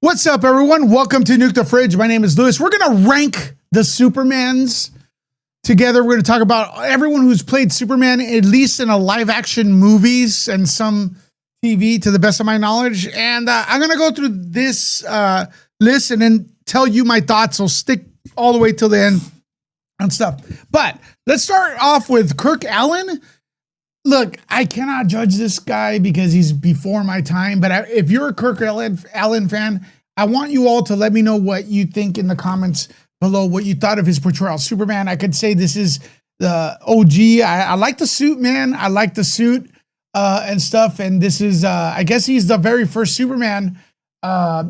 What's up, everyone? Welcome to Nuke the Fridge. My name is Lewis. We're going to rank the Supermans together. We're going to talk about everyone who's played Superman, at least in a live-action movies and some TV, to the best of my knowledge. And I'm going to go through this list and then tell you my thoughts. So stick all the way till the end and stuff. But let's start off with Kirk Allen. Look, I cannot judge this guy because he's before my time, but if you're a Kirk Allen fan, I want you all to let me know what you think in the comments below, what you thought of his portrayal of Superman. I could say this is the OG. I like the suit, man. I like the suit and stuff. And this is, I guess he's the very first Superman, born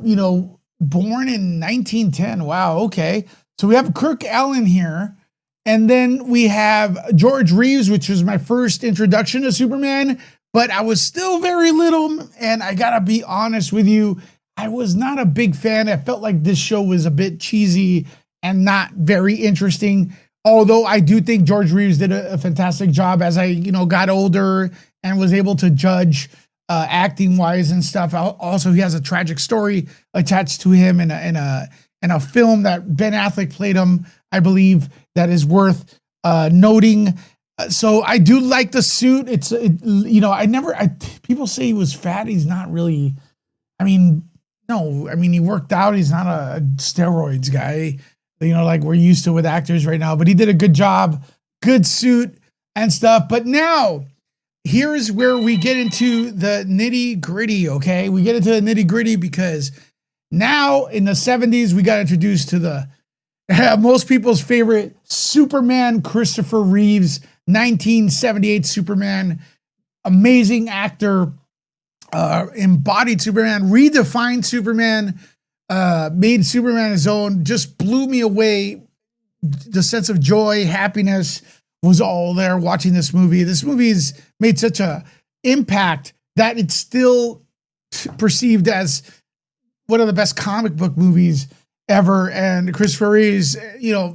in 1910. Wow, okay. So we have Kirk Allen here. And then we have George Reeves, which was my first introduction to Superman, but I was still very little. And I gotta be honest with you, I was not a big fan. I felt like this show was a bit cheesy and not very interesting. Although I do think George Reeves did a fantastic job as I, got older and was able to judge acting wise and stuff. Also, he has a tragic story attached to him in a film that Ben Affleck played him, I believe, that is worth noting. So I do like the suit. People say he was fat. He's not really, he worked out. He's not a steroids guy, like we're used to with actors right now, but he did a good job, good suit and stuff. But now here's where we get into the nitty gritty. Okay. We get into the nitty gritty because now in the 70s, we got introduced to the most people's favorite Superman, Christopher Reeves, 1978 Superman, amazing actor, embodied Superman, redefined Superman, made Superman his own, just blew me away. The sense of joy, happiness was all there watching this movie. This movie's made such a impact that it's still perceived as one of the best comic book movies ever. And Christopher Reeves,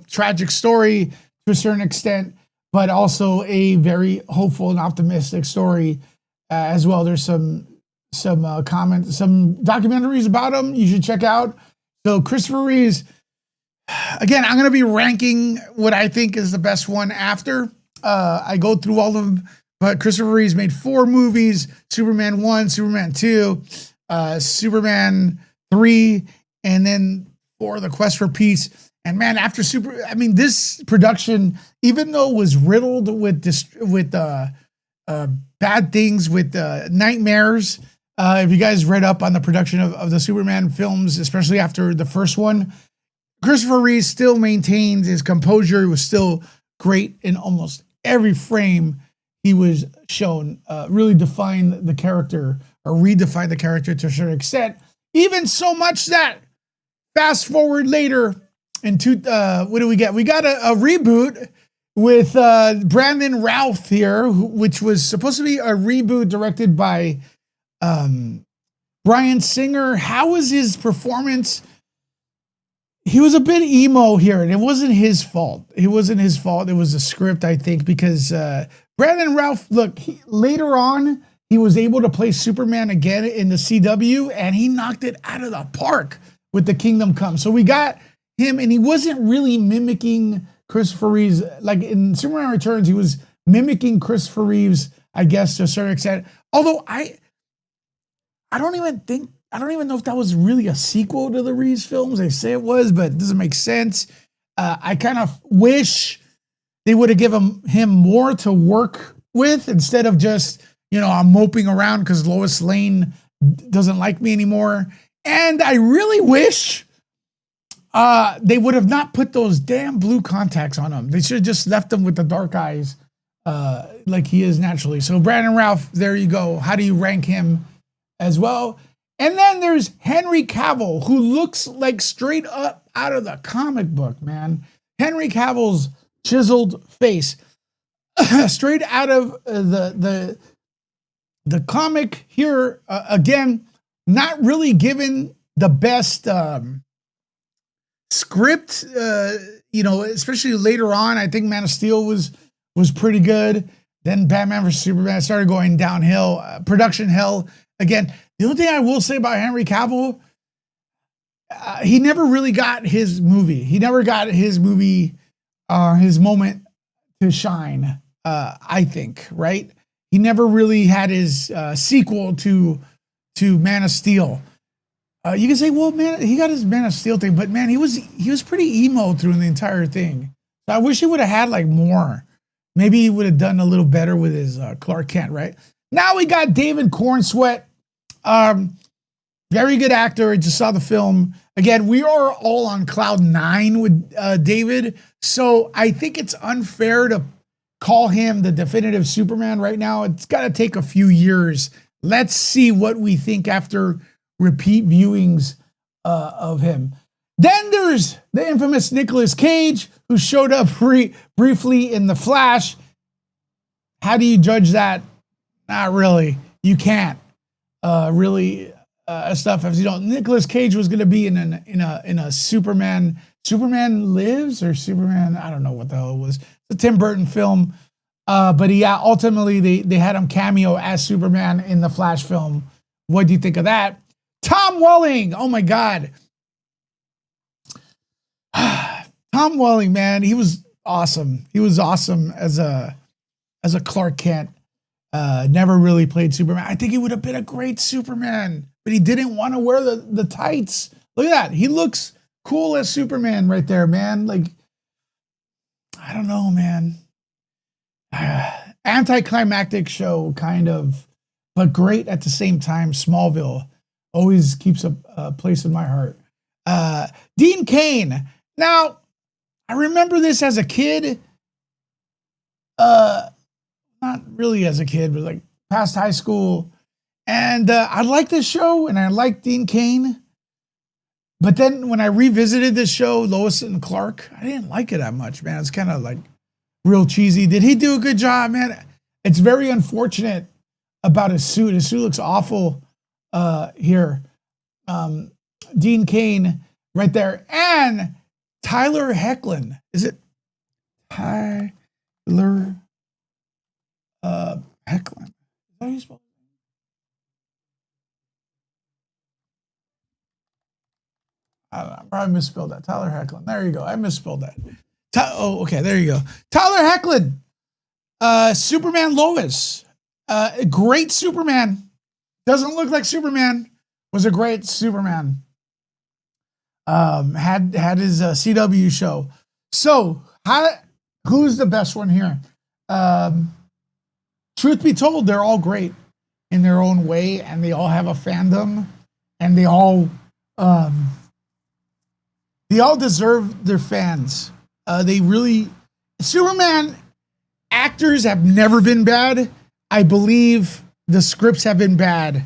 tragic story to a certain extent, but also a very hopeful and optimistic story as well. There's some comments, some documentaries about him you should check out. So Christopher Reeves, again, I'm going to be ranking what I think is the best one after I go through all of them. But Christopher Reeves made 4 movies: Superman 1, Superman 2, Superman 3, and then for The Quest for Peace. And man, after this production, even though it was riddled with bad things, with nightmares, if you guys read up on the production of the Superman films, especially after the first one, Christopher Reeves still maintained his composure. He was still great in almost every frame he was shown. Really defined the character, or redefined the character to a certain extent. Even so much that fast forward later what do we get? We got a reboot with Brandon Routh here, which was supposed to be a reboot directed by Bryan Singer. How was his performance? He was a bit emo here, and it wasn't his fault. It wasn't his fault. It was the script, I think, because Brandon Routh, look, later on, he was able to play Superman again in the CW, and he knocked it out of the park with The Kingdom Come. So we got him, and he wasn't really mimicking Christopher Reeves. Like in Superman Returns, he was mimicking Christopher Reeves, I guess, to a certain extent. Although I don't even know if that was really a sequel to the Reeves films. They say it was, but it doesn't make sense. I kind of wish they would have given him more to work with instead of just, I'm moping around because Lois Lane doesn't like me anymore. And I really wish they would have not put those damn blue contacts on him. They should have just left him with the dark eyes like he is naturally. So Brandon Routh, there you go. How do you rank him as well? And then there's Henry Cavill, who looks like straight up out of the comic book, man. Henry Cavill's chiseled face, straight out of the comic here. Again, not really given the best script, especially later on. I think Man of Steel was pretty good. Then Batman vs Superman started going downhill. Production hell again. The only thing I will say about Henry Cavill, he never really got his movie. He never got his movie, his moment to shine. I think, right? He never really had his sequel to Man of Steel. You can say, well, man, he got his Man of Steel thing, but man, he was pretty emo through the entire thing. So I wish he would have had like more. Maybe he would have done a little better with his Clark Kent, right? Now we got David Corenswet. Very good actor. I just saw the film. Again, we are all on cloud 9 with David. So I think it's unfair to call him the definitive Superman right now. It's got to take a few years. Let's see what we think after repeat viewings of him. Then there's the infamous Nicolas Cage, who showed up briefly in The Flash. How do you judge that? Not really. You can't really stuff. As you know, Nicolas Cage was going to be in a Superman Lives or Superman. I don't know what the hell it was. It's a Tim Burton film. But yeah, ultimately they had him cameo as Superman in the Flash film. What do you think of that? Tom Welling. Oh my God. Tom Welling, man, he was awesome. He was awesome as a Clark Kent. Never really played Superman. I think he would have been a great Superman, but he didn't want to wear the tights. Look at that. He looks cool as Superman right there, man. Like, I don't know, man. Anticlimactic show, kind of, but great at the same time. Smallville always keeps a place in my heart. Dean Cain. Now, I remember this as a kid. Not really as a kid, but like past high school. And I liked this show, and I liked Dean Cain. But then when I revisited this show, Lois and Clark, I didn't like it that much, man. It's kind of like real cheesy. Did he do a good job, man? It's very unfortunate about his suit. His suit looks awful here. Dean Cain right there. And Tyler Hoechlin. Is it Tyler Hoechlin? Is that how you spell it? I don't know. I probably misspelled that. Tyler Hoechlin. There you go. I misspelled that. Okay. There you go. Tyler Hoechlin. Superman Lois. Great Superman. Doesn't look like Superman. Was a great Superman. Had his CW show. So who's the best one here? Truth be told, they're all great in their own way, and they all have a fandom, and they all deserve their fans. They really, Superman actors have never been bad. I believe the scripts have been bad,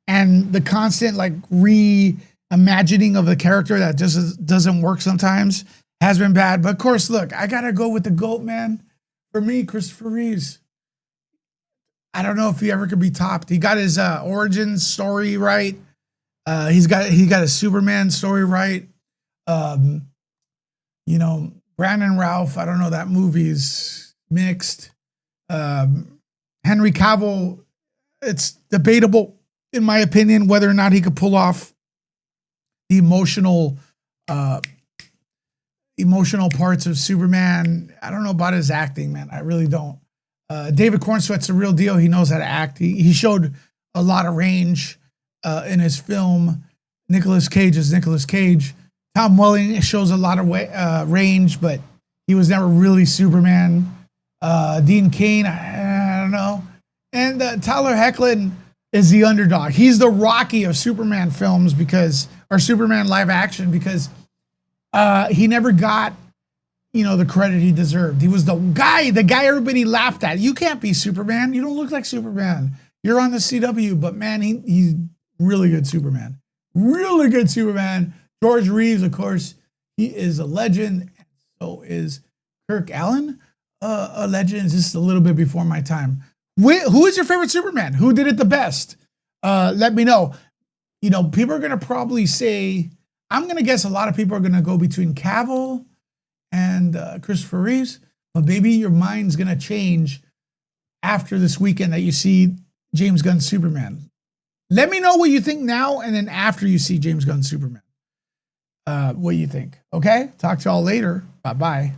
and the constant like reimagining of the character that just doesn't work sometimes has been bad. But of course, look, I gotta go with the GOAT, man. For me, Christopher Reeves. I don't know if he ever could be topped. He got his origin story right. He got a Superman story right. You know, Brandon Routh, I don't know, that movie's mixed. Henry Cavill, it's debatable, in my opinion, whether or not he could pull off the emotional parts of Superman. I don't know about his acting, man. I really don't. David Corenswet's a real deal. He knows how to act. He showed a lot of range in his film. Nicolas Cage is Nicolas Cage. Tom Welling shows a lot of range, but he was never really Superman. Dean Cain, I don't know. And Tyler Hoechlin is the underdog. He's the Rocky of Superman films or Superman live action, because he never got, the credit he deserved. He was the guy everybody laughed at. You can't be Superman. You don't look like Superman. You're on the CW, but man, he's really good Superman. Really good Superman. George Reeves, of course, he is a legend. So is Kirk Allen, a legend. It's just a little bit before my time. Who is your favorite Superman? Who did it the best? Let me know. People are going to probably say, I'm going to guess a lot of people are going to go between Cavill and Christopher Reeves, but maybe your mind's going to change after this weekend that you see James Gunn's Superman. Let me know what you think now and then after you see James Gunn's Superman. what you think. Okay, talk to y'all later. Bye bye.